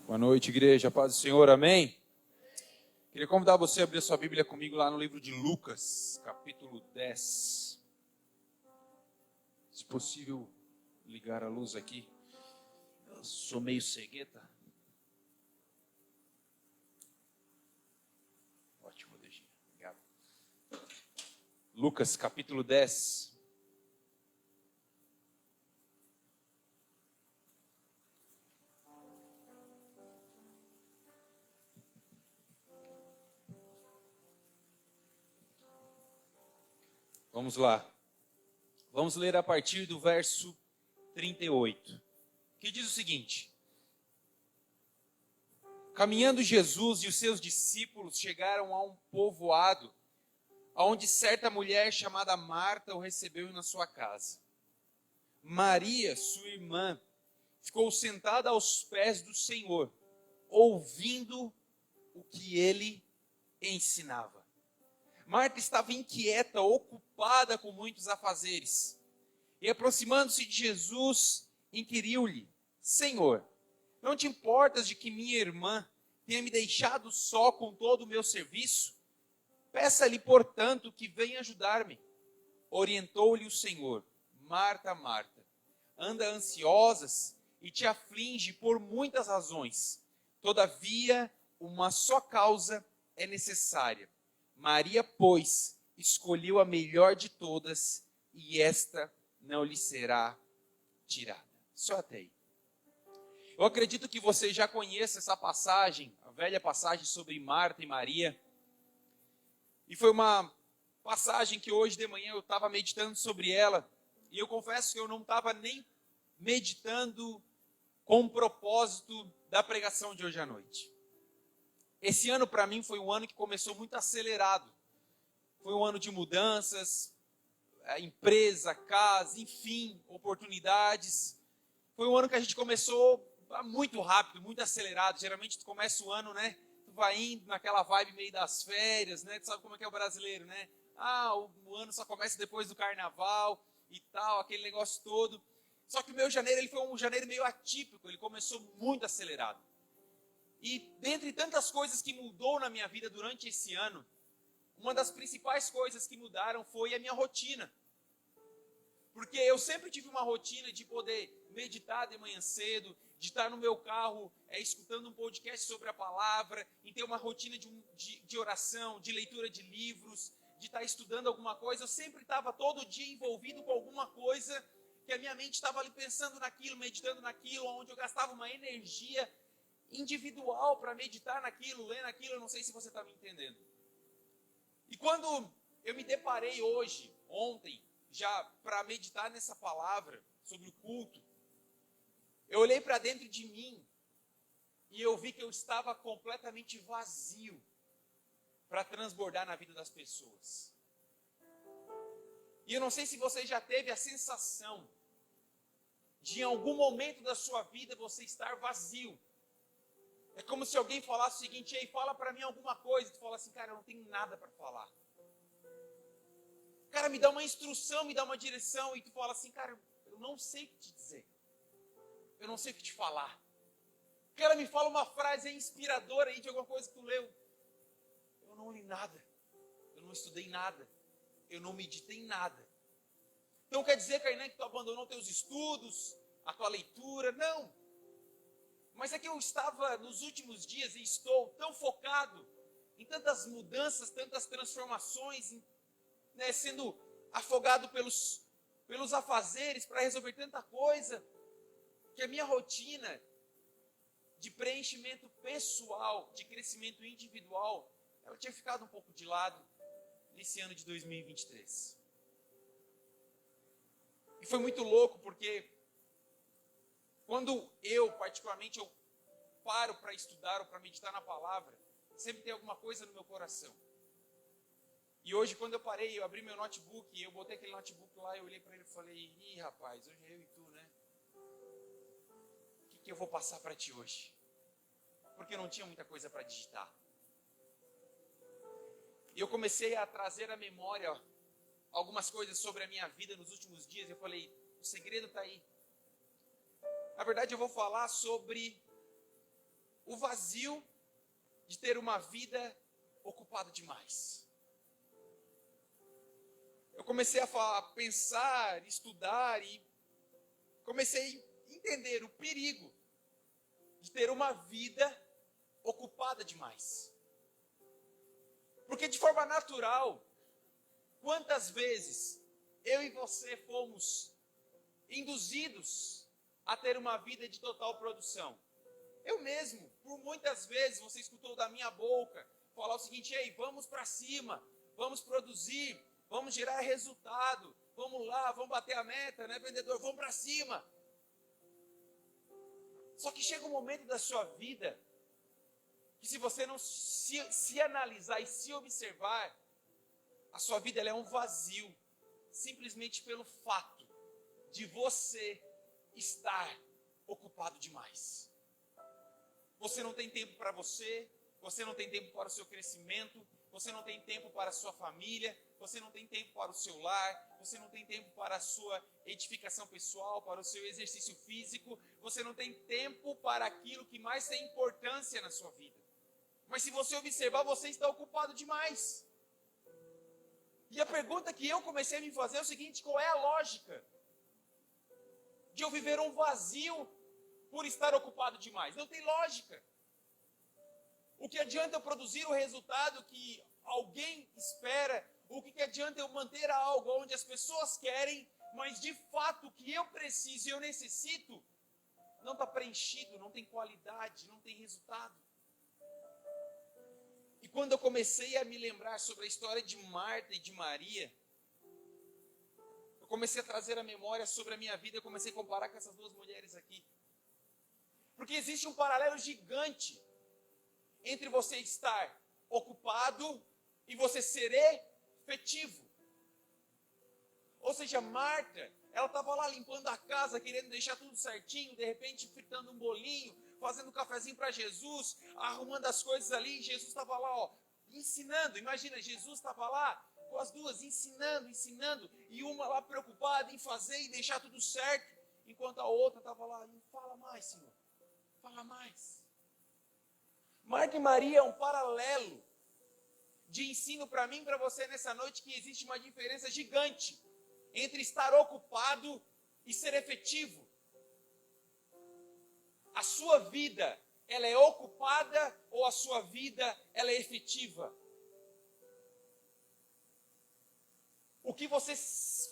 Boa noite, igreja. Paz do Senhor, amém? Queria convidar você a abrir a sua Bíblia comigo lá no livro de Lucas, capítulo 10. Se possível, ligar a luz aqui. Eu sou meio cegueta. Ótimo, Dejinha. Obrigado. Lucas, capítulo 10. Vamos lá. Vamos ler a partir do verso 38, que diz o seguinte: Caminhando Jesus e os seus discípulos chegaram a um povoado, onde certa mulher chamada Marta o recebeu na sua casa. Maria, sua irmã, ficou sentada aos pés do Senhor, ouvindo o que ele ensinava. Marta estava inquieta, ocupada com muitos afazeres. E aproximando-se de Jesus, inquiriu-lhe: Senhor, não te importas de que minha irmã tenha me deixado só com todo o meu serviço? Peça-lhe, portanto, que venha ajudar-me. Orientou-lhe o Senhor: Marta, Marta, anda ansiosas e te aflige por muitas razões. Todavia, uma só causa é necessária. Maria, pois, escolheu a melhor de todas, e esta não lhe será tirada. Só até aí. Eu acredito que você já conhece essa passagem, a velha passagem sobre Marta e Maria. E foi uma passagem que hoje de manhã eu estava meditando sobre ela. E eu confesso que eu não estava nem meditando com o propósito da pregação de hoje à noite. Esse ano para mim foi um ano que começou muito acelerado. Foi um ano de mudanças, empresa, casa, enfim, oportunidades. Foi um ano que a gente começou muito rápido, muito acelerado. Geralmente tu começa o ano, né? Tu vai indo naquela vibe meio das férias, né? Tu sabe como é que é o brasileiro, né? O ano só começa depois do carnaval e tal, aquele negócio todo. Só que o meu janeiro, ele foi um janeiro meio atípico, ele começou muito acelerado. E dentre tantas coisas que mudou na minha vida durante esse ano, uma das principais coisas que mudaram foi a minha rotina. Porque eu sempre tive uma rotina de poder meditar de manhã cedo, de estar no meu carro escutando um podcast sobre a palavra, e ter uma rotina de oração, de leitura de livros, de estar estudando alguma coisa. Eu sempre estava todo dia envolvido com alguma coisa, que a minha mente estava ali pensando naquilo, meditando naquilo, onde eu gastava uma energia individual para meditar naquilo, ler naquilo. Eu não sei se você está me entendendo. E quando eu me deparei ontem, já para meditar nessa palavra sobre o culto, eu olhei para dentro de mim e eu vi que eu estava completamente vazio para transbordar na vida das pessoas. E eu não sei se você já teve a sensação de em algum momento da sua vida você estar vazio. É como se alguém falasse o seguinte: ei, fala para mim alguma coisa. Tu fala assim: cara, eu não tenho nada para falar. Cara, me dá uma instrução, me dá uma direção. E tu fala assim: cara, eu não sei o que te dizer. Eu não sei o que te falar. Cara, me fala uma frase inspiradora aí de alguma coisa que tu leu. Eu não li nada. Eu não estudei nada. Eu não meditei em nada. Então quer dizer, Kainan, que tu abandonou teus estudos, a tua leitura? Não. Mas é que eu estava nos últimos dias e estou tão focado em tantas mudanças, tantas transformações, né, sendo afogado pelos afazeres para resolver tanta coisa, que a minha rotina de preenchimento pessoal, de crescimento individual, ela tinha ficado um pouco de lado nesse ano de 2023. E foi muito louco porque quando particularmente, eu paro para estudar ou para meditar na palavra, sempre tem alguma coisa no meu coração. E hoje, quando eu parei, eu abri meu notebook e eu botei aquele notebook lá, eu olhei para ele e falei: ih, rapaz, hoje é eu e tu, né? O que eu vou passar para ti hoje? Porque eu não tinha muita coisa para digitar. E eu comecei a trazer à memória algumas coisas sobre a minha vida nos últimos dias. Eu falei: o segredo está aí. Na verdade, eu vou falar sobre vazio de ter uma vida ocupada demais. Eu comecei a pensar, estudar e comecei a entender o perigo de ter uma vida ocupada demais. Porque de forma natural, quantas vezes eu e você fomos induzidos a ter uma vida de total produção? Eu mesmo, por muitas vezes, você escutou da minha boca falar o seguinte: ei, vamos para cima, vamos produzir, vamos gerar resultado, vamos lá, vamos bater a meta, né, vendedor? Vamos para cima. Só que chega um momento da sua vida que, se você não se analisar e se observar, a sua vida ela é um vazio, simplesmente pelo fato de você estar ocupado demais. Você não tem tempo para você não tem tempo para o seu crescimento, você não tem tempo para a sua família, você não tem tempo para o seu lar, você não tem tempo para a sua edificação pessoal, para o seu exercício físico, você não tem tempo para aquilo que mais tem importância na sua vida. Mas se você observar, você está ocupado demais. E a pergunta que eu comecei a me fazer é o seguinte: qual é a lógica de eu viver um vazio por estar ocupado demais? Não tem lógica. O que adianta eu produzir o resultado que alguém espera? O que adianta eu manter algo onde as pessoas querem, mas de fato o que eu preciso e eu necessito não está preenchido, não tem qualidade, não tem resultado? E quando eu comecei a me lembrar sobre a história de Marta e de Maria, eu comecei a trazer a memória sobre a minha vida, eu comecei a comparar com essas duas mulheres aqui. Porque existe um paralelo gigante entre você estar ocupado e você ser efetivo. Ou seja, Marta, ela estava lá limpando a casa, querendo deixar tudo certinho, de repente fritando um bolinho, fazendo um cafezinho para Jesus, arrumando as coisas ali, e Jesus estava lá, ensinando. Imagina, Jesus estava lá com as duas, ensinando, e uma lá preocupada em fazer e deixar tudo certo, enquanto a outra estava lá, fala mais, Senhor, fala mais. Marta e Maria é um paralelo de ensino para mim e para você nessa noite, que existe uma diferença gigante entre estar ocupado e ser efetivo. A sua vida, ela é ocupada ou a sua vida, ela é efetiva? O que você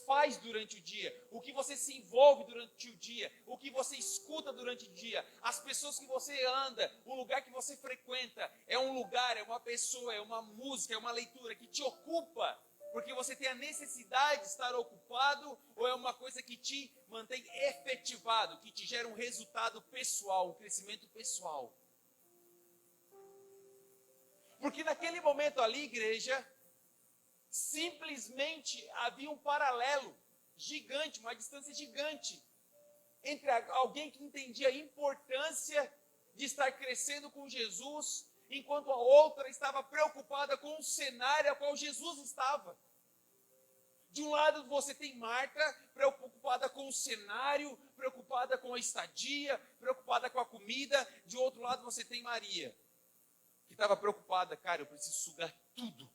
faz durante o dia, o que você se envolve durante o dia, o que você escuta durante o dia, as pessoas que você anda, o lugar que você frequenta, é um lugar, é uma pessoa, é uma música, é uma leitura que te ocupa, porque você tem a necessidade de estar ocupado, ou é uma coisa que te mantém efetivado, que te gera um resultado pessoal, um crescimento pessoal? Porque naquele momento ali, igreja, simplesmente havia um paralelo gigante, uma distância gigante entre alguém que entendia a importância de estar crescendo com Jesus, enquanto a outra estava preocupada com o cenário ao qual Jesus estava. De um lado você tem Marta, preocupada com o cenário, preocupada com a estadia, preocupada com a comida. De outro lado você tem Maria, que estava preocupada: cara, eu preciso sugar tudo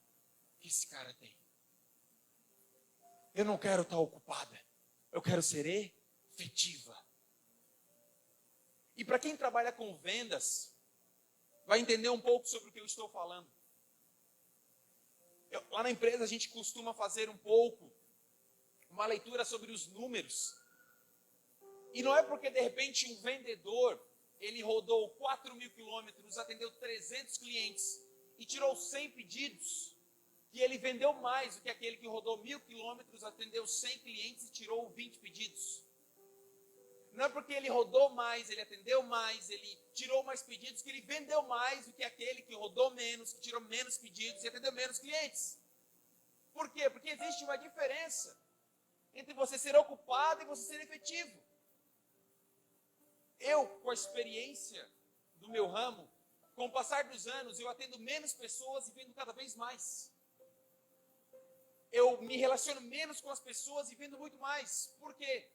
que esse cara tem. Eu não quero estar ocupada, eu quero ser efetiva. E para quem trabalha com vendas, vai entender um pouco sobre o que eu estou falando. Lá na empresa a gente costuma fazer uma leitura sobre os números. E não é porque de repente um vendedor, ele rodou 4.000 quilômetros, atendeu 300 clientes e tirou 100 pedidos, que ele vendeu mais do que aquele que rodou 1.000 quilômetros, atendeu 100 clientes e tirou 20 pedidos. Não é porque ele rodou mais, ele atendeu mais, ele tirou mais pedidos, que ele vendeu mais do que aquele que rodou menos, que tirou menos pedidos e atendeu menos clientes. Por quê? Porque existe uma diferença entre você ser ocupado e você ser efetivo. Eu, com a experiência do meu ramo, com o passar dos anos, eu atendo menos pessoas e vendo cada vez mais. Eu me relaciono menos com as pessoas e vendo muito mais. Por quê?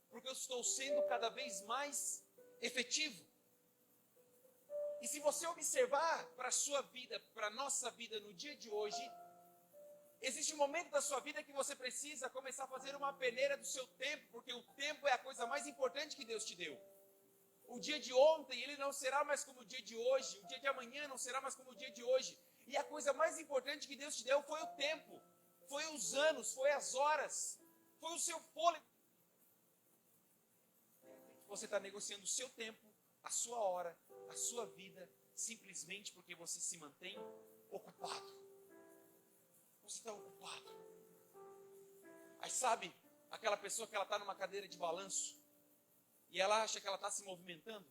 Porque eu estou sendo cada vez mais efetivo. E se você observar para a sua vida, para a nossa vida no dia de hoje, existe um momento da sua vida que você precisa começar a fazer uma peneira do seu tempo, porque o tempo é a coisa mais importante que Deus te deu. O dia de ontem, ele não será mais como o dia de hoje. O dia de amanhã não será mais como o dia de hoje. E a coisa mais importante que Deus te deu foi o tempo. Foi os anos, foi as horas. Foi o seu fôlego. Você está negociando o seu tempo, a sua hora, a sua vida, simplesmente porque você se mantém ocupado. Você está ocupado. Aí sabe, aquela pessoa que ela está numa cadeira de balanço, e ela acha que ela está se movimentando.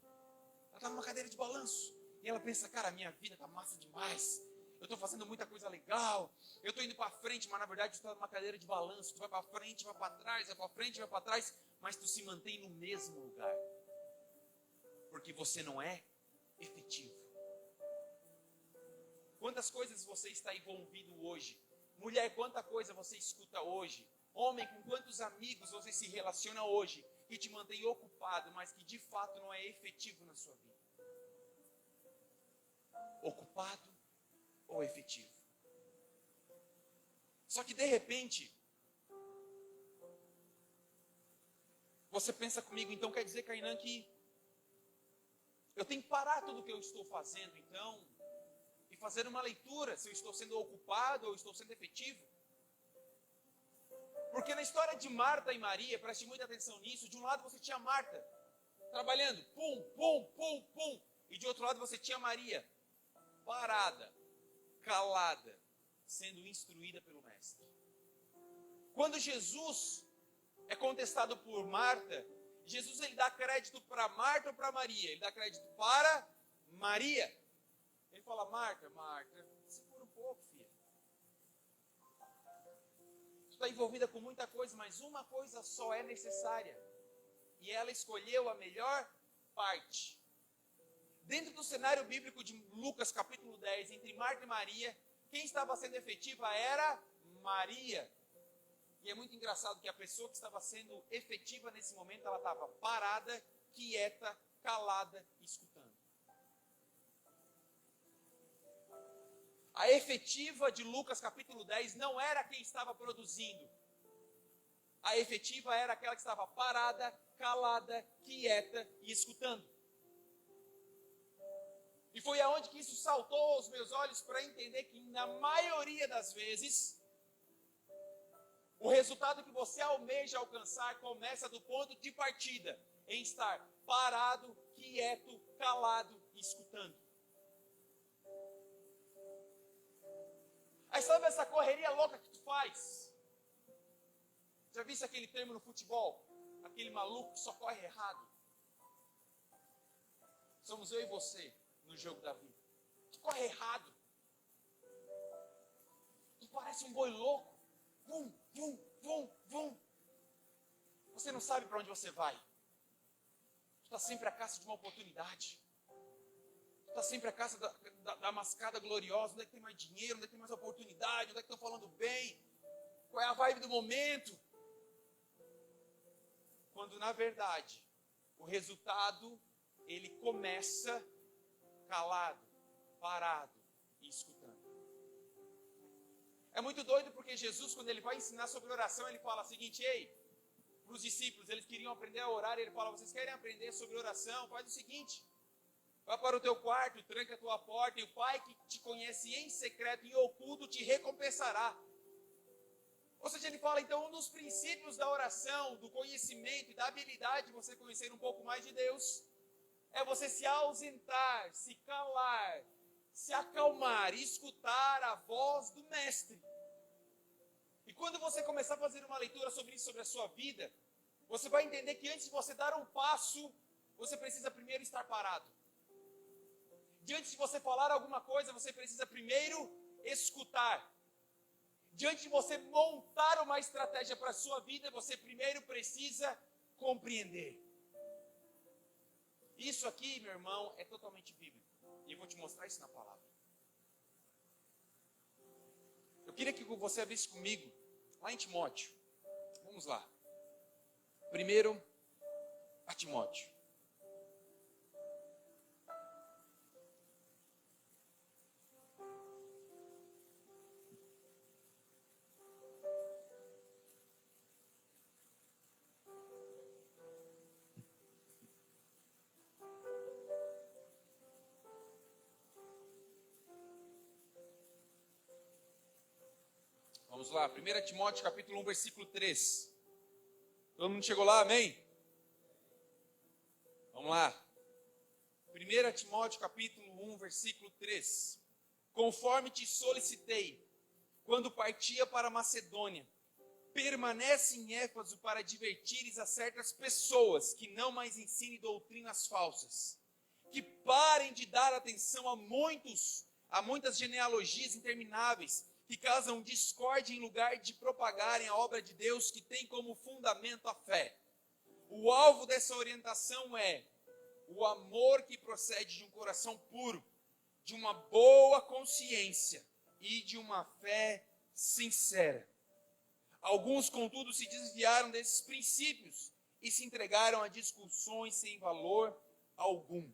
Ela está numa cadeira de balanço. E ela pensa, cara, a minha vida está massa demais. Eu estou fazendo muita coisa legal. Eu estou indo para frente, mas na verdade tu está numa cadeira de balanço. Tu vai para frente, vai para trás, vai para frente, vai para trás. Mas tu se mantém no mesmo lugar. Porque você não é efetivo. Quantas coisas você está envolvido hoje? Mulher, quanta coisa você escuta hoje? Homem, com quantos amigos você se relaciona hoje? Que te mantém ocupado, mas que de fato não é efetivo na sua vida. Ocupado ou efetivo. Só que de repente, você pensa comigo, então quer dizer, Kainan, que eu tenho que parar tudo o que eu estou fazendo, então, e fazer uma leitura, se eu estou sendo ocupado ou estou sendo efetivo. Porque na história de Marta e Maria, preste muita atenção nisso, de um lado você tinha Marta, trabalhando, pum, pum, pum, pum, e de outro lado você tinha Maria, parada, calada, sendo instruída pelo Mestre. Quando Jesus é contestado por Marta, Jesus ele dá crédito para Marta ou para Maria? Ele dá crédito para Maria. Ele fala, Marta, segura um pouco, filha. Está envolvida com muita coisa, mas uma coisa só é necessária. E ela escolheu a melhor parte. Dentro do cenário bíblico de Lucas capítulo 10, entre Marta e Maria, quem estava sendo efetiva era Maria. E é muito engraçado que a pessoa que estava sendo efetiva nesse momento, ela estava parada, quieta, calada, escutando. A efetiva de Lucas capítulo 10 não era quem estava produzindo. A efetiva era aquela que estava parada, calada, quieta e escutando. E foi aonde que isso saltou aos meus olhos para entender que na maioria das vezes, o resultado que você almeja alcançar começa do ponto de partida, em estar parado, quieto, calado e escutando. Aí sabe essa correria louca que tu faz? Já viste aquele termo no futebol? Aquele maluco que só corre errado? Somos eu e você no jogo da vida. Tu corre errado. Tu parece um boi louco. Vum, vum, vum, vum. Você não sabe para onde você vai. Tu está sempre à caça de uma oportunidade. Tu está sempre à caça da mascada gloriosa. Onde é que tem mais dinheiro? Onde é que tem mais oportunidade? Onde é que estão falando bem? Qual é a vibe do momento? Quando na verdade o resultado ele começa calado, parado e escutando. É muito doido porque Jesus, quando ele vai ensinar sobre oração, ele fala o seguinte, ei, para os discípulos, eles queriam aprender a orar, e ele fala, vocês querem aprender sobre oração? Faz o seguinte, vai para o teu quarto, tranca a tua porta, e o Pai que te conhece em secreto, em oculto, te recompensará. Ou seja, ele fala, então, um dos princípios da oração, do conhecimento e da habilidade de você conhecer um pouco mais de Deus, é você se ausentar, se calar, se acalmar e escutar a voz do Mestre. E quando você começar a fazer uma leitura sobre isso, sobre a sua vida, você vai entender que antes de você dar um passo, você precisa primeiro estar parado. Diante de você falar alguma coisa, você precisa primeiro escutar. Diante de você montar uma estratégia para a sua vida, você primeiro precisa compreender. Isso aqui, meu irmão, é totalmente bíblico. E eu vou te mostrar isso na palavra. Eu queria que você abrisse comigo, lá em Timóteo. Vamos lá. Primeiro, a Timóteo. Vamos lá, 1 Timóteo capítulo 1, versículo 3. Todo mundo chegou lá, amém? Vamos lá. 1 Timóteo capítulo 1, versículo 3. Conforme te solicitei, quando partia para a Macedônia, permanece em Éfeso para advertires a certas pessoas que não mais ensinem doutrinas falsas, que parem de dar atenção a muitas genealogias intermináveis, que causam discórdia em lugar de propagarem a obra de Deus, que tem como fundamento a fé. O alvo dessa orientação é o amor que procede de um coração puro, de uma boa consciência e de uma fé sincera. Alguns, contudo, se desviaram desses princípios e se entregaram a discussões sem valor algum,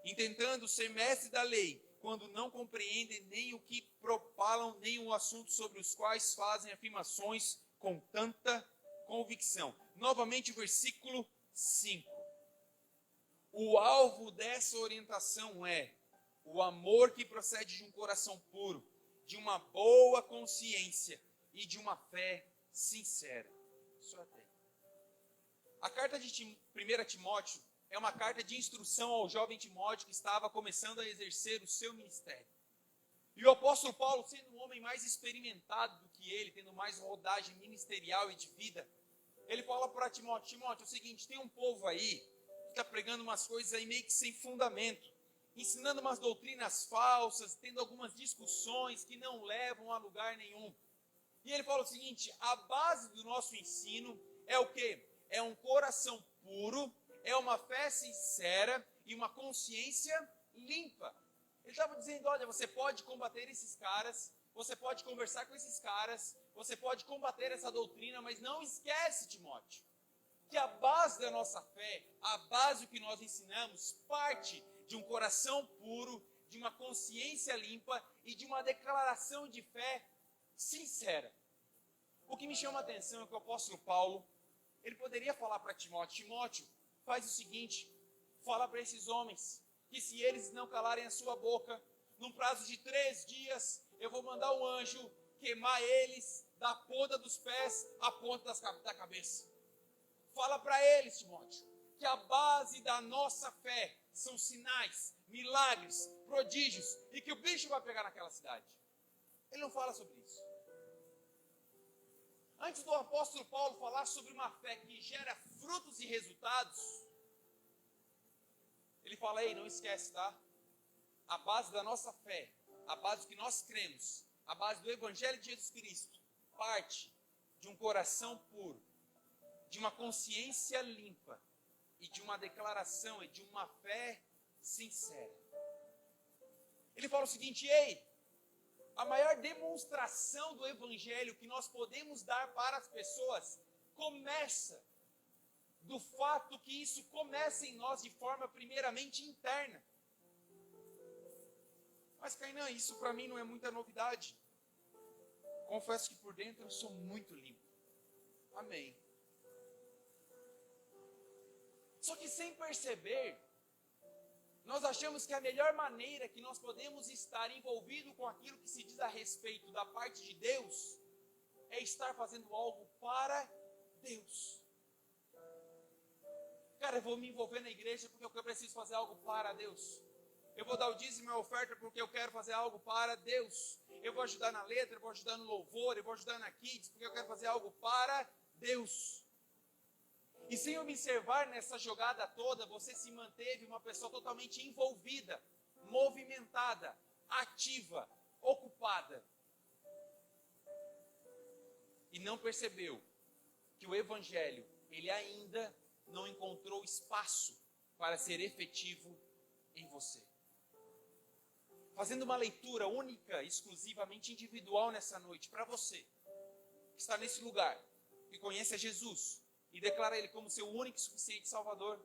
intentando ser mestre da lei, quando não compreendem nem o que propalam, nem o assunto sobre os quais fazem afirmações com tanta convicção. Novamente o versículo 5. O alvo dessa orientação é o amor que procede de um coração puro, de uma boa consciência e de uma fé sincera. Só até. A carta de 1 Timóteo é uma carta de instrução ao jovem Timóteo que estava começando a exercer o seu ministério. E o apóstolo Paulo, sendo um homem mais experimentado do que ele, tendo mais rodagem ministerial e de vida, ele fala para Timóteo: Timóteo, é o seguinte, tem um povo aí que está pregando umas coisas aí meio que sem fundamento, ensinando umas doutrinas falsas, tendo algumas discussões que não levam a lugar nenhum. E ele fala o seguinte: a base do nosso ensino é o quê? É um coração puro, é uma fé sincera e uma consciência limpa. Ele estava dizendo: olha, você pode combater esses caras, você pode conversar com esses caras, você pode combater essa doutrina, mas não esquece, Timóteo, que a base da nossa fé, a base do que nós ensinamos, parte de um coração puro, de uma consciência limpa e de uma declaração de fé sincera. O que me chama a atenção é que o apóstolo Paulo, ele poderia falar para Timóteo: Timóteo, faz o seguinte, fala para esses homens, que se eles não calarem a sua boca, num prazo de 3 dias, eu vou mandar um anjo queimar eles da ponta dos pés à ponta da cabeça. Fala para eles, Timóteo, que a base da nossa fé são sinais, milagres, prodígios, e que o bicho vai pegar naquela cidade. Ele não fala sobre isso. Antes do apóstolo Paulo falar sobre uma fé que gera frutos e resultados, ele fala: ei, não esquece, tá? A base da nossa fé, a base do que nós cremos, a base do Evangelho de Jesus Cristo, parte de um coração puro, de uma consciência limpa e de uma declaração e de uma fé sincera. Ele fala o seguinte: ei, a maior demonstração do Evangelho que nós podemos dar para as pessoas começa do fato que isso começa em nós de forma primeiramente interna. Mas, Kainan, isso para mim não é muita novidade. Confesso que por dentro eu sou muito limpo. Amém. Só que sem perceber, nós achamos que a melhor maneira que nós podemos estar envolvido com aquilo que se diz a respeito da parte de Deus é estar fazendo algo para Deus. Cara, eu vou me envolver na igreja porque eu preciso fazer algo para Deus. Eu vou dar o dízimo e a oferta porque eu quero fazer algo para Deus. Eu vou ajudar na letra, eu vou ajudar no louvor, eu vou ajudar na kids porque eu quero fazer algo para Deus. E sem observar nessa jogada toda, você se manteve uma pessoa totalmente envolvida, movimentada, ativa, ocupada. E não percebeu que o Evangelho, ele ainda não encontrou espaço para ser efetivo em você. Fazendo uma leitura única, exclusivamente individual nessa noite, para você, que está nesse lugar, que conhece a Jesus, e declara Ele como seu único e suficiente Salvador.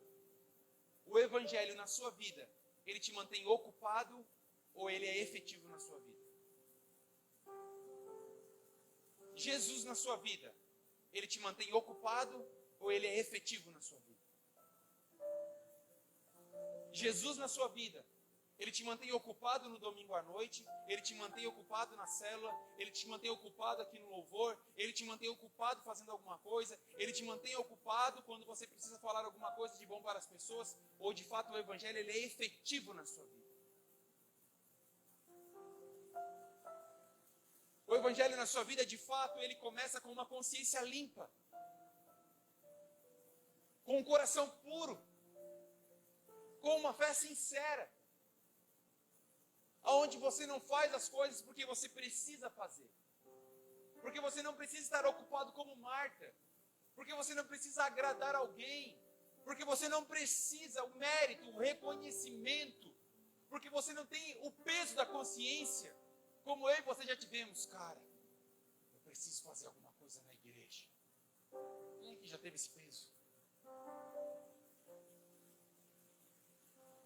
O Evangelho na sua vida, ele te mantém ocupado ou ele é efetivo na sua vida? Jesus na sua vida, ele te mantém ocupado ou ele é efetivo na sua vida? Jesus na sua vida, Ele te mantém ocupado no domingo à noite, Ele te mantém ocupado na célula, Ele te mantém ocupado aqui no louvor, Ele te mantém ocupado fazendo alguma coisa, Ele te mantém ocupado quando você precisa falar alguma coisa de bom para as pessoas, ou de fato o Evangelho ele é efetivo na sua vida. O Evangelho na sua vida, de fato, ele começa com uma consciência limpa, com um coração puro, com uma fé sincera, onde você não faz as coisas porque você precisa fazer, porque você não precisa estar ocupado como Marta, porque você não precisa agradar alguém, porque você não precisa o mérito, o reconhecimento, porque você não tem o peso da consciência, como eu e você já tivemos. Cara, eu preciso fazer alguma coisa na igreja. Quem aqui já teve esse peso?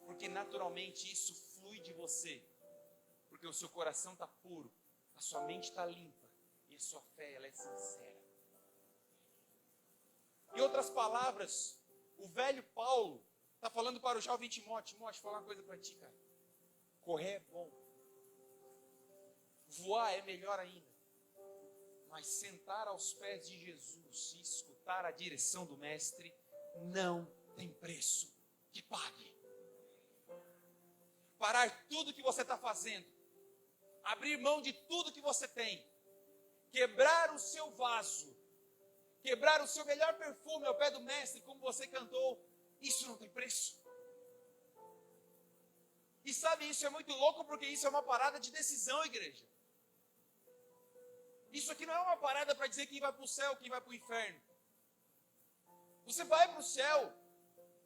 Porque naturalmente isso flui de você, porque o seu coração está puro, a sua mente está limpa e a sua fé ela é sincera. Em outras palavras, o velho Paulo está falando para o jovem Timóteo: Timóteo, vou falar uma coisa para ti, cara. Correr é bom, voar é melhor ainda, mas sentar aos pés de Jesus e escutar a direção do Mestre não tem preço que pague. Parar tudo que você está fazendo, abrir mão de tudo que você tem, quebrar o seu vaso, quebrar o seu melhor perfume ao pé do Mestre, como você cantou, isso não tem preço. E sabe, isso é muito louco, porque isso é uma parada de decisão, igreja. Isso aqui não é uma parada para dizer quem vai para o céu, quem vai para o inferno. Você vai para o céu,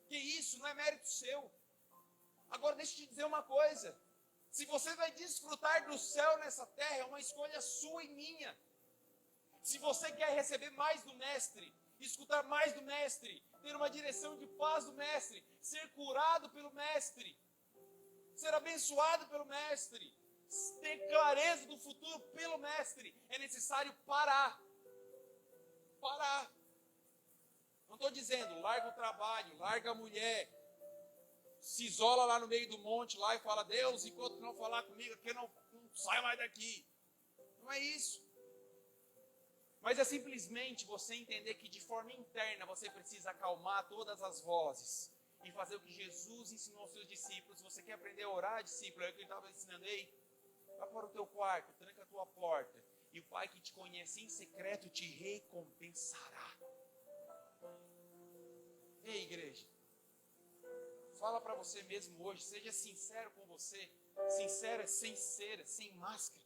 que isso, não é mérito seu. Agora deixa eu te dizer uma coisa, se você vai desfrutar do céu nessa terra, é uma escolha sua e minha. Se você quer receber mais do Mestre, escutar mais do Mestre, ter uma direção de paz do Mestre, ser curado pelo Mestre, ser abençoado pelo Mestre, ter clareza do futuro pelo Mestre, é necessário parar. Parar. Não estou dizendo, larga o trabalho, larga a mulher, se isola lá no meio do monte lá e fala: Deus, enquanto não falar comigo aqui, eu não saio mais daqui. Não é isso. Mas é simplesmente você entender que de forma interna você precisa acalmar todas as vozes e fazer o que Jesus ensinou aos seus discípulos. Se você quer aprender a orar, discípulo, é o que ele estava ensinando. Ei, vá para o teu quarto, tranca a tua porta, e o Pai que te conhece em secreto te recompensará. Ei, igreja, fala para você mesmo hoje, seja sincero com você. Sincero é sem cera, sem máscara.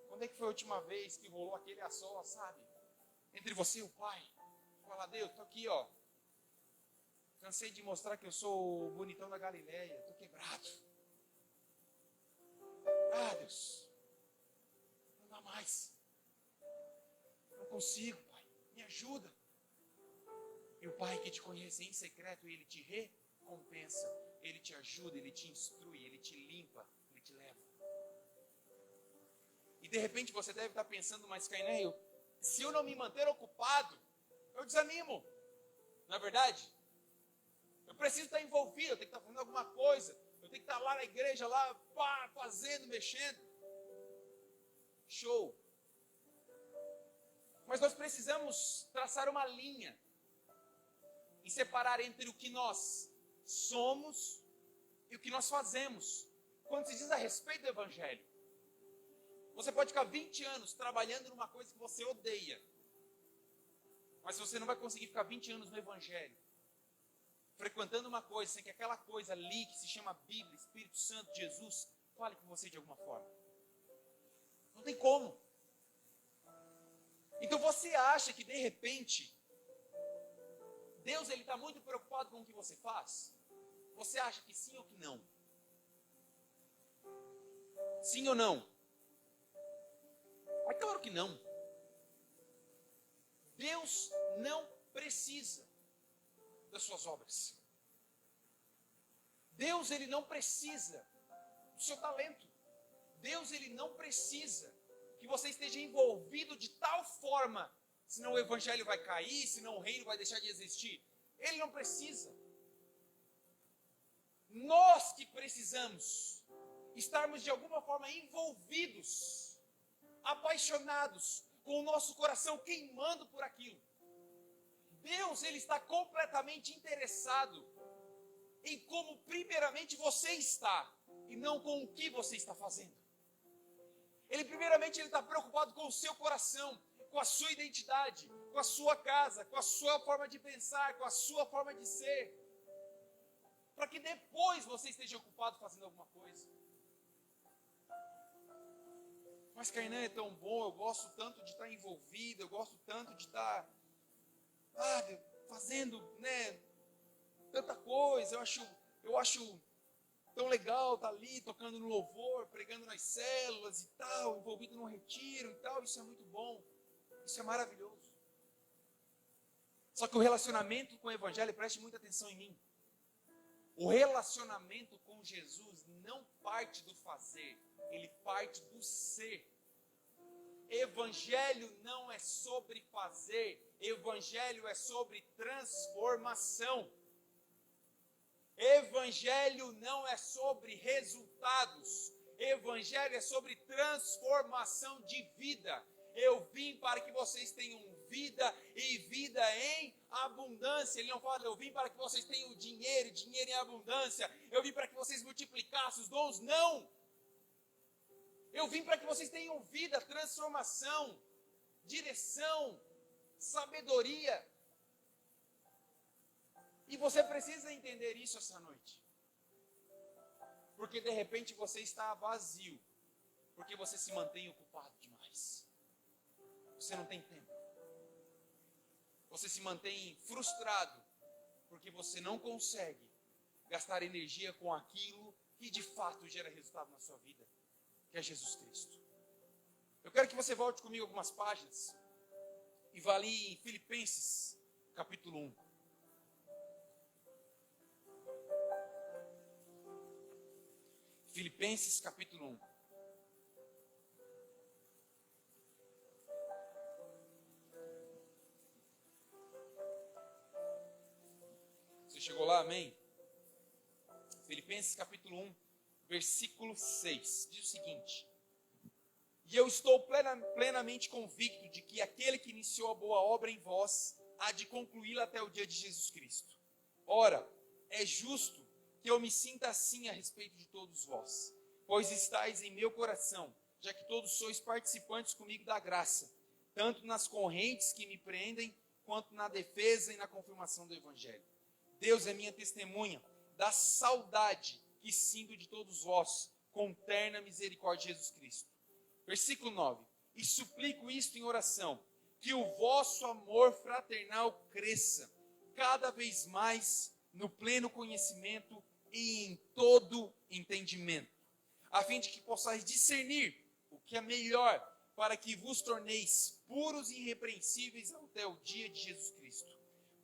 Quando é que foi a última vez que rolou aquele a sós, sabe? Entre você e o Pai. Fala: Deus, estou aqui, ó. Cansei de mostrar que eu sou o bonitão da Galileia. Estou quebrado. Ah, Deus, não dá mais. Não consigo, Pai. Me ajuda. E o Pai que te conhece em secreto, Ele te recompensa, Ele te ajuda, Ele te instrui, Ele te limpa, Ele te leva. E de repente você deve estar pensando: mas Cainé, se eu não me manter ocupado, eu desanimo. Não é verdade? Eu preciso estar envolvido, eu tenho que estar fazendo alguma coisa, eu tenho que estar lá na igreja, lá, pá, fazendo, mexendo. Show. Mas nós precisamos traçar uma linha e separar entre o que nós somos e o que nós fazemos. Quando se diz a respeito do Evangelho, você pode ficar 20 anos trabalhando numa coisa que você odeia, mas você não vai conseguir ficar 20 anos no Evangelho, frequentando uma coisa, sem que aquela coisa ali, que se chama Bíblia, Espírito Santo, Jesus, fale com você de alguma forma. Não tem como. Então você acha que de repente Deus ele está muito preocupado com o que você faz? Você acha que sim ou que não? Sim ou não? É claro que não. Deus não precisa das suas obras. Deus ele não precisa do seu talento. Deus ele não precisa que você esteja envolvido de tal forma, senão o evangelho vai cair, senão o reino vai deixar de existir. Ele não precisa. Nós que precisamos estarmos de alguma forma envolvidos, apaixonados, com o nosso coração queimando por aquilo. Deus, Ele está completamente interessado em como primeiramente você está, e não com o que você está fazendo. Ele primeiramente Ele está preocupado com o seu coração, com a sua identidade, com a sua casa, com a sua forma de pensar, com a sua forma de ser, para que depois você esteja ocupado fazendo alguma coisa. Mas Kainan é tão bom, eu gosto tanto de estar envolvido, eu gosto tanto de estar fazendo, tanta coisa, eu acho tão legal estar ali tocando no louvor, pregando nas células e tal, envolvido num retiro e tal, isso é muito bom, isso é maravilhoso. Só que o relacionamento com o Evangelho, preste muita atenção em mim, o relacionamento com Jesus não parte do fazer, ele parte do ser. Evangelho não é sobre fazer, Evangelho é sobre transformação. Evangelho não é sobre resultados, Evangelho é sobre transformação de vida. Eu vim para que vocês tenham vida e vida em abundância. Ele não fala, eu vim para que vocês tenham dinheiro, dinheiro em abundância. Eu vim para que vocês multiplicassem os dons. Não! Eu vim para que vocês tenham vida, transformação, direção, sabedoria. E você precisa entender isso essa noite. Porque de repente você está vazio. Porque você se mantém ocupado demais. Você não tem tempo. Você se mantém frustrado. Porque você não consegue gastar energia com aquilo que de fato gera resultado na sua vida. Que é Jesus Cristo. Eu quero que você volte comigo algumas páginas. E vá ali em Filipenses, capítulo 1. Filipenses capítulo 1. Você chegou lá, amém? Filipenses capítulo 1, versículo 6. Diz o seguinte: E eu estou plenamente convicto de que aquele que iniciou a boa obra em vós há de concluí-la até o dia de Jesus Cristo. Ora, é justo que eu me sinta assim a respeito de todos vós, pois estáis em meu coração, já que todos sois participantes comigo da graça, tanto nas correntes que me prendem, quanto na defesa e na confirmação do Evangelho. Deus é minha testemunha da saudade que sinto de todos vós, com terna misericórdia de Jesus Cristo. Versículo 9. E suplico isto em oração, que o vosso amor fraternal cresça, cada vez mais no pleno conhecimento e em todo entendimento, a fim de que possais discernir o que é melhor, para que vos torneis puros e irrepreensíveis até o dia de Jesus Cristo,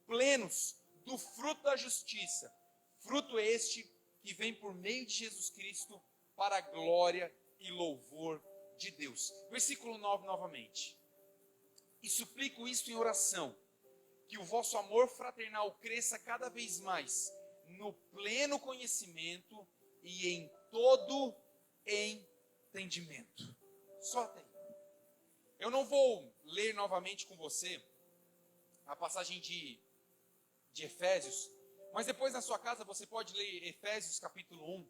plenos do fruto da justiça, fruto este que vem por meio de Jesus Cristo para a glória e louvor de Deus. Versículo 9 novamente. E suplico isto em oração, que o vosso amor fraternal cresça cada vez mais no pleno conhecimento e em todo entendimento. Só até aí. Eu não vou ler novamente com você a passagem de Efésios, mas depois na sua casa você pode ler Efésios capítulo 1,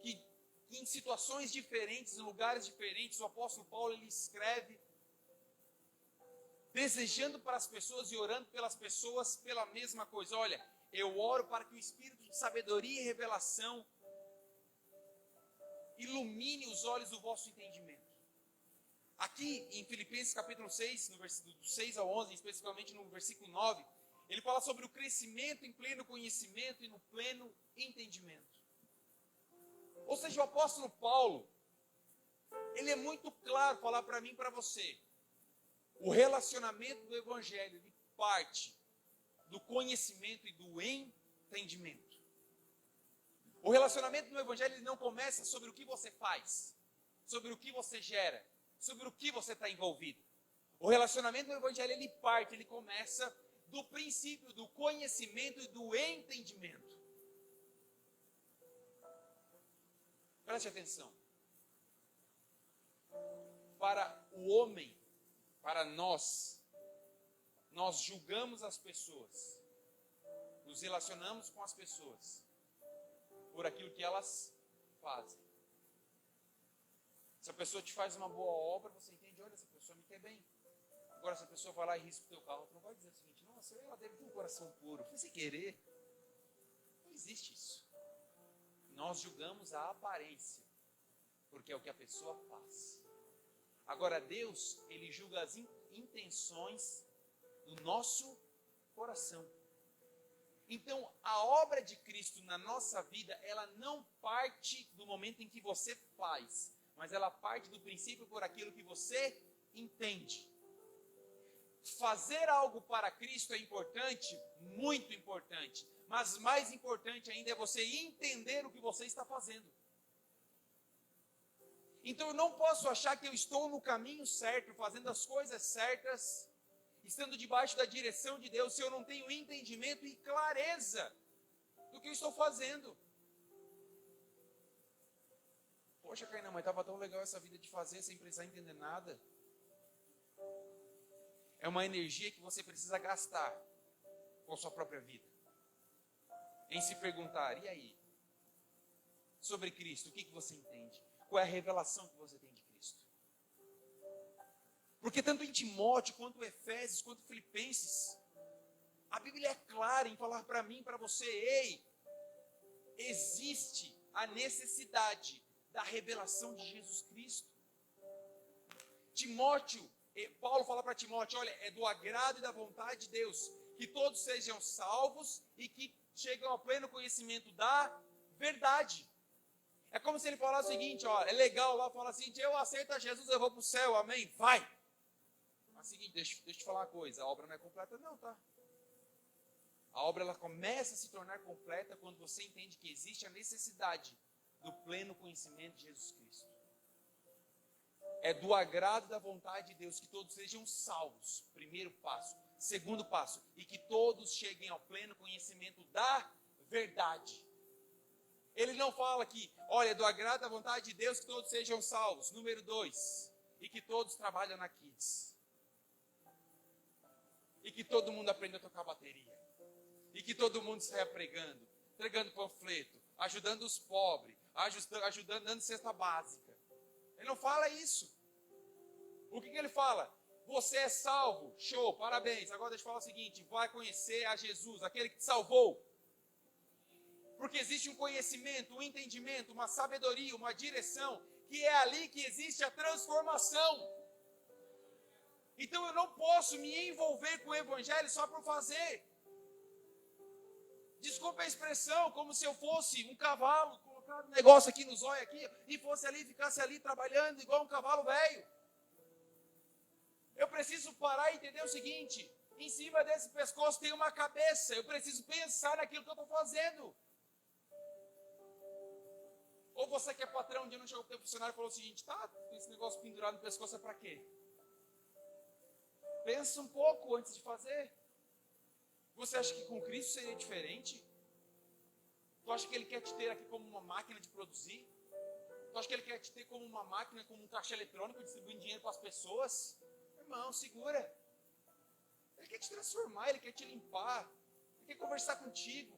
que em situações diferentes, em lugares diferentes, o apóstolo Paulo ele escreve desejando para as pessoas e orando pelas pessoas pela mesma coisa. Olha, eu oro para que o espírito de sabedoria e revelação ilumine os olhos do vosso entendimento. Aqui em Filipenses capítulo 6, no versículo 6 ao 11, especificamente no versículo 9, ele fala sobre o crescimento em pleno conhecimento e no pleno entendimento. Ou seja, o apóstolo Paulo, ele é muito claro falar para mim e para você. O relacionamento do Evangelho, ele parte do conhecimento e do entendimento. O relacionamento do Evangelho ele não começa sobre o que você faz, sobre o que você gera, sobre o que você está envolvido. O relacionamento do Evangelho ele parte, ele começa do princípio do conhecimento e do entendimento. Preste atenção. Para o homem, para nós julgamos as pessoas, nos relacionamos com as pessoas por aquilo que elas fazem. Se a pessoa te faz uma boa obra, você entende, olha, essa pessoa me quer bem. Agora, se a pessoa vai lá e risca o teu carro, tu não vai dizer o seguinte, nossa, ela deve ter um coração puro, foi sem querer. Não existe isso. Nós julgamos a aparência, porque é o que a pessoa faz. Agora, Deus, Ele julga as intenções do nosso coração. Então, a obra de Cristo na nossa vida, ela não parte do momento em que você faz, mas ela parte do princípio por aquilo que você entende. Fazer algo para Cristo é importante, muito importante, mas mais importante ainda é você entender o que você está fazendo. Então eu não posso achar que eu estou no caminho certo, fazendo as coisas certas, estando debaixo da direção de Deus, se eu não tenho entendimento e clareza do que eu estou fazendo. Poxa, Kainan, mas estava tão legal essa vida de fazer sem precisar entender nada. É uma energia que você precisa gastar com a sua própria vida. Em se perguntar, e aí? Sobre Cristo, o que você entende? Qual é a revelação que você tem de Cristo? Porque tanto em Timóteo, quanto Efésios, quanto Filipenses, a Bíblia é clara em falar para mim, para você, ei, existe a necessidade da revelação de Jesus Cristo. Paulo fala para Timóteo, olha, é do agrado e da vontade de Deus que todos sejam salvos e que cheguem ao pleno conhecimento da verdade. É como se ele falasse o seguinte, ó, é legal lá falar assim, eu aceito a Jesus, eu vou para o céu, amém? Vai! Mas é o seguinte, deixa eu te falar uma coisa, a obra não é completa não, tá? A obra ela começa a se tornar completa quando você entende que existe a necessidade do pleno conhecimento de Jesus Cristo. É do agrado da vontade de Deus que todos sejam salvos, primeiro passo. Segundo passo, e que todos cheguem ao pleno conhecimento da verdade. Ele não fala que, olha, é do agrado da vontade de Deus que todos sejam salvos. Número 2, e que todos trabalham na Kids. E que todo mundo aprenda a tocar bateria. E que todo mundo saia pregando, entregando panfleto, ajudando os pobres, ajudando, dando cesta básica. Ele não fala isso. O que ele fala? Você é salvo, show, parabéns. Agora deixa eu falar o seguinte, vai conhecer a Jesus, aquele que te salvou. Porque existe um conhecimento, um entendimento, uma sabedoria, uma direção, que é ali que existe a transformação. Então eu não posso me envolver com o evangelho só por fazer. Desculpa a expressão, como se eu fosse um cavalo, colocar um negócio aqui no zóio aqui, e fosse ali, ficasse ali trabalhando igual um cavalo velho. Eu preciso parar e entender o seguinte, em cima desse pescoço tem uma cabeça, eu preciso pensar naquilo que eu estou fazendo. Ou você que é patrão, um dia não chegou para o teu funcionário e falou o seguinte, tá, esse negócio pendurado no pescoço é para quê? Pensa um pouco antes de fazer. Você acha que com Cristo seria diferente? Tu acha que Ele quer te ter aqui como uma máquina de produzir? Tu acha que Ele quer te ter como uma máquina, como um caixa eletrônico distribuindo dinheiro para as pessoas? Irmão, segura. Ele quer te transformar, Ele quer te limpar. Ele quer conversar contigo.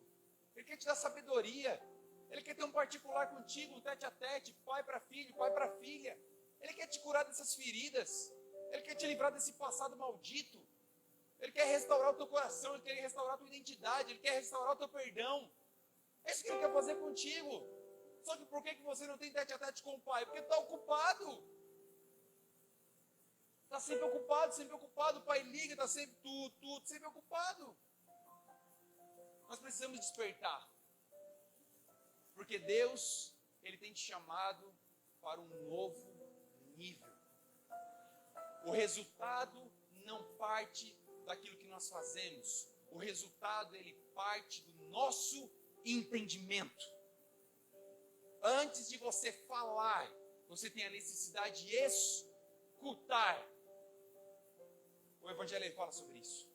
Ele quer te dar sabedoria. Ele quer ter um particular contigo, um tete a tete, pai para filho, pai para filha. Ele quer te curar dessas feridas. Ele quer te livrar desse passado maldito. Ele quer restaurar o teu coração, Ele quer restaurar a tua identidade, Ele quer restaurar o teu perdão. É isso que Ele quer fazer contigo. Só que por que você não tem tete a tete com o Pai? Porque está ocupado. Está sempre ocupado, sempre ocupado. O Pai liga, está sempre sempre ocupado. Nós precisamos despertar. Porque Deus, Ele tem te chamado para um novo nível. O resultado não parte daquilo que nós fazemos. O resultado, ele parte do nosso entendimento. Antes de você falar, você tem a necessidade de escutar. O Evangelho ele fala sobre isso.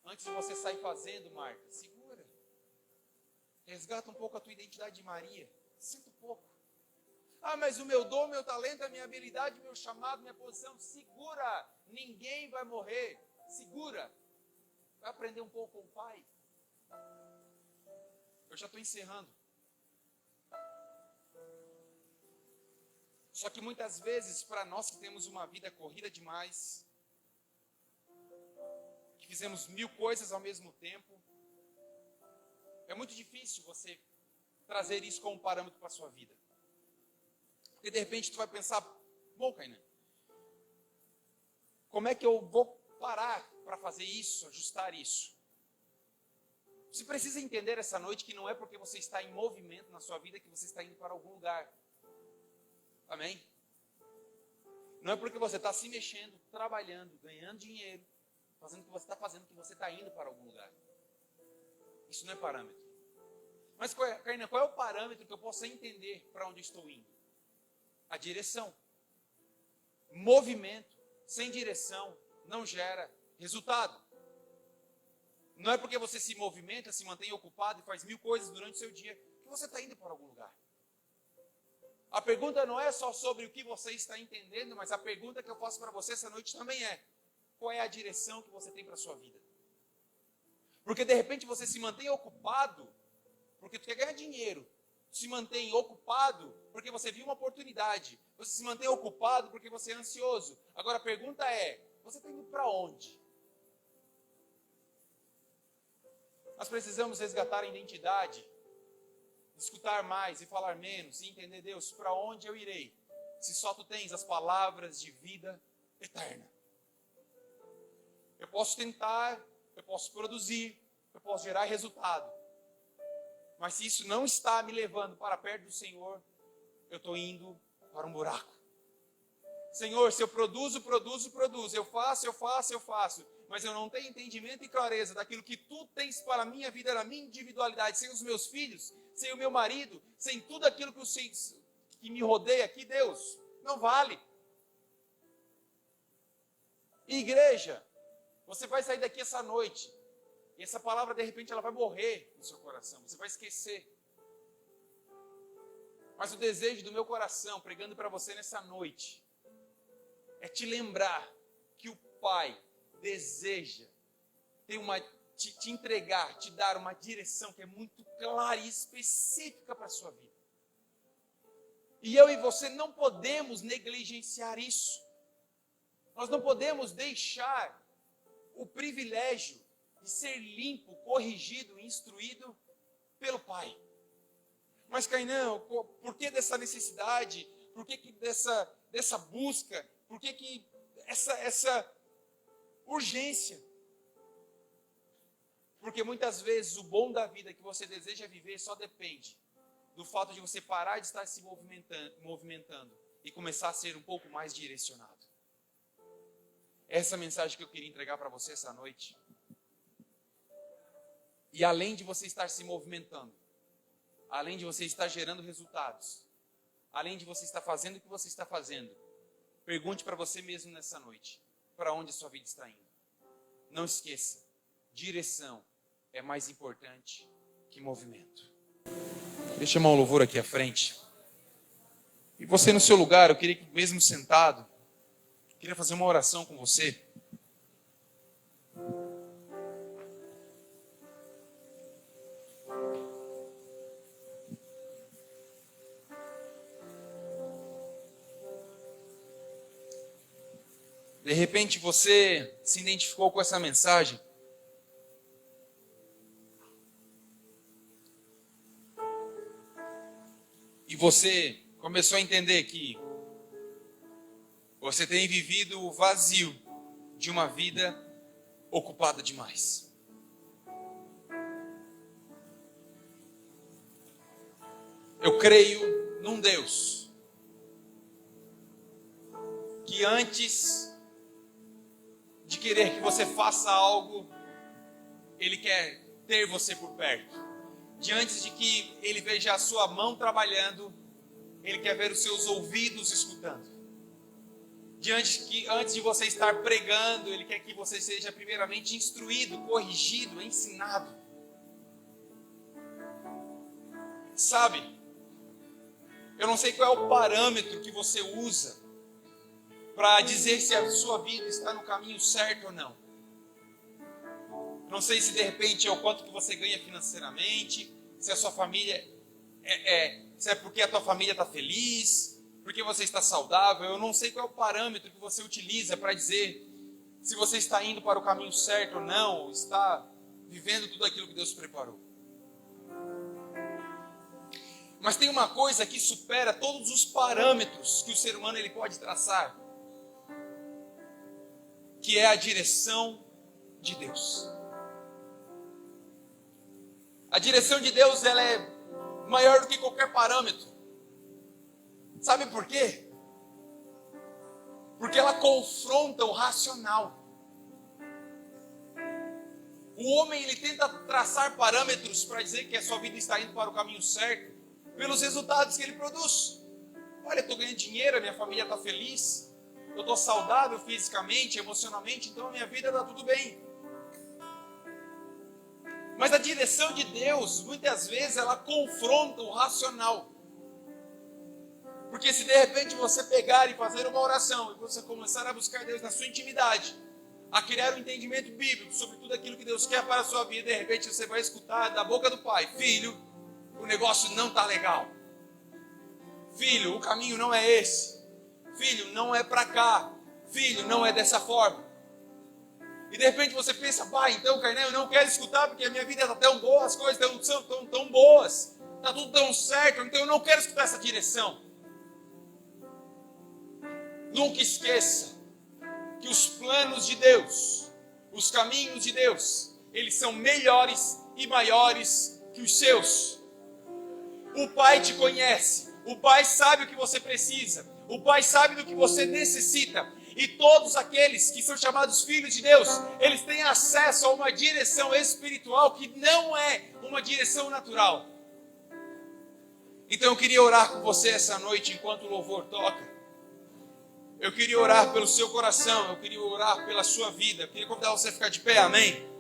Antes de você sair fazendo, Marta, segura. Resgata um pouco a tua identidade de Maria. Sinto pouco. Ah, mas o meu dom, meu talento, a minha habilidade, meu chamado, minha posição, segura. Ninguém vai morrer. Segura. Vai aprender um pouco com o Pai. Eu já estou encerrando. Só que muitas vezes, para nós que temos uma vida corrida demais, que fizemos 1000 coisas ao mesmo tempo, é muito difícil você trazer isso como parâmetro para a sua vida. Porque de repente tu vai pensar, bom, Kainan, como é que eu vou parar para fazer isso, ajustar isso? Você precisa entender essa noite que não é porque você está em movimento na sua vida que você está indo para algum lugar. Amém? Não é porque você está se mexendo, trabalhando, ganhando dinheiro, fazendo o que você está fazendo, que você está indo para algum lugar. Isso não é parâmetro. Mas, Kainan, qual é o parâmetro que eu possa entender para onde estou indo? A direção. Movimento sem direção não gera resultado. Não é porque você se movimenta, se mantém ocupado e faz 1000 coisas durante o seu dia, que você está indo para algum lugar. A pergunta não é só sobre o que você está entendendo, mas a pergunta que eu faço para você essa noite também é: qual é a direção que você tem para a sua vida? Porque de repente você se mantém ocupado porque tu quer ganhar dinheiro. Se mantém ocupado porque você viu uma oportunidade. Você se mantém ocupado porque você é ansioso. Agora a pergunta é: você está indo para onde? Nós precisamos resgatar a identidade, escutar mais e falar menos, e entender, Deus, para onde eu irei, se só tu tens as palavras de vida eterna. Eu posso tentar, eu posso produzir, eu posso gerar resultado, mas se isso não está me levando para perto do Senhor, eu estou indo para um buraco. Senhor, se eu produzo, eu faço, mas eu não tenho entendimento e clareza daquilo que tu tens para a minha vida, na minha individualidade, sem os meus filhos, sem o meu marido, sem tudo aquilo que me rodeia aqui, Deus, não vale. E igreja, você vai sair daqui essa noite, e essa palavra de repente ela vai morrer no seu coração, você vai esquecer. Mas o desejo do meu coração, pregando para você nessa noite, é te lembrar que o Pai deseja te entregar, te dar uma direção que é muito clara e específica para a sua vida. E eu e você não podemos negligenciar isso. Nós não podemos deixar o privilégio de ser limpo, corrigido, instruído pelo Pai. Mas, Kainan, por que dessa necessidade? Por que dessa busca? Por que essa urgência? Porque muitas vezes o bom da vida que você deseja viver só depende do fato de você parar de estar se movimentando e começar a ser um pouco mais direcionado. Essa é a mensagem que eu queria entregar para você essa noite. E além de você estar se movimentando, além de você estar gerando resultados, além de você estar fazendo o que você está fazendo, pergunte para você mesmo nessa noite, para onde a sua vida está indo. Não esqueça, direção é mais importante que movimento. Deixa eu chamar um louvor aqui à frente. E você no seu lugar, eu queria que mesmo sentado, eu queria fazer uma oração com você. De repente você se identificou com essa mensagem. E você começou a entender que você tem vivido o vazio de uma vida ocupada demais. Eu creio num Deus que antes de querer que você faça algo, Ele quer ter você por perto. Diante de que Ele veja a sua mão trabalhando, Ele quer ver os seus ouvidos escutando. Antes de você estar pregando, Ele quer que você seja primeiramente instruído, corrigido, ensinado. Sabe, Eu não sei qual é o parâmetro que você usa para dizer se a sua vida está no caminho certo ou não. Não sei se de repente é o quanto que você ganha financeiramente, se a sua família se é porque a tua família está feliz, porque você está saudável. Eu não sei qual é o parâmetro que você utiliza para dizer se você está indo para o caminho certo ou não, ou está vivendo tudo aquilo que Deus preparou. Mas tem uma coisa que supera todos os parâmetros que o ser humano ele pode traçar, que é a direção de Deus. A direção de Deus, ela é maior do que qualquer parâmetro. Sabe por quê? Porque ela confronta o racional. O homem, ele tenta traçar parâmetros para dizer que a sua vida está indo para o caminho certo, pelos resultados que ele produz. Olha, eu estou ganhando dinheiro, a minha família está feliz, eu estou saudável fisicamente, emocionalmente, então a minha vida está tudo bem. Mas a direção de Deus, muitas vezes, ela confronta o racional. Porque se de repente você pegar e fazer uma oração, e você começar a buscar Deus na sua intimidade, a criar um entendimento bíblico sobre tudo aquilo que Deus quer para a sua vida, de repente você vai escutar da boca do Pai: filho, o negócio não está legal. Filho, o caminho não é esse. Filho, não é para cá. Filho, não é dessa forma. E de repente você pensa: pai, então, Carnel, eu não quero escutar porque a minha vida está tão boa, as coisas estão tão boas, está tudo tão certo, então eu não quero escutar essa direção. Nunca esqueça que os planos de Deus, os caminhos de Deus, eles são melhores e maiores que os seus. O Pai te conhece, o Pai sabe o que você precisa, o Pai sabe do que você necessita. E todos aqueles que são chamados filhos de Deus, eles têm acesso a uma direção espiritual que não é uma direção natural. Então eu queria orar com você essa noite enquanto o louvor toca. Eu queria orar pelo seu coração, eu queria orar pela sua vida. Eu queria convidar você a ficar de pé, amém?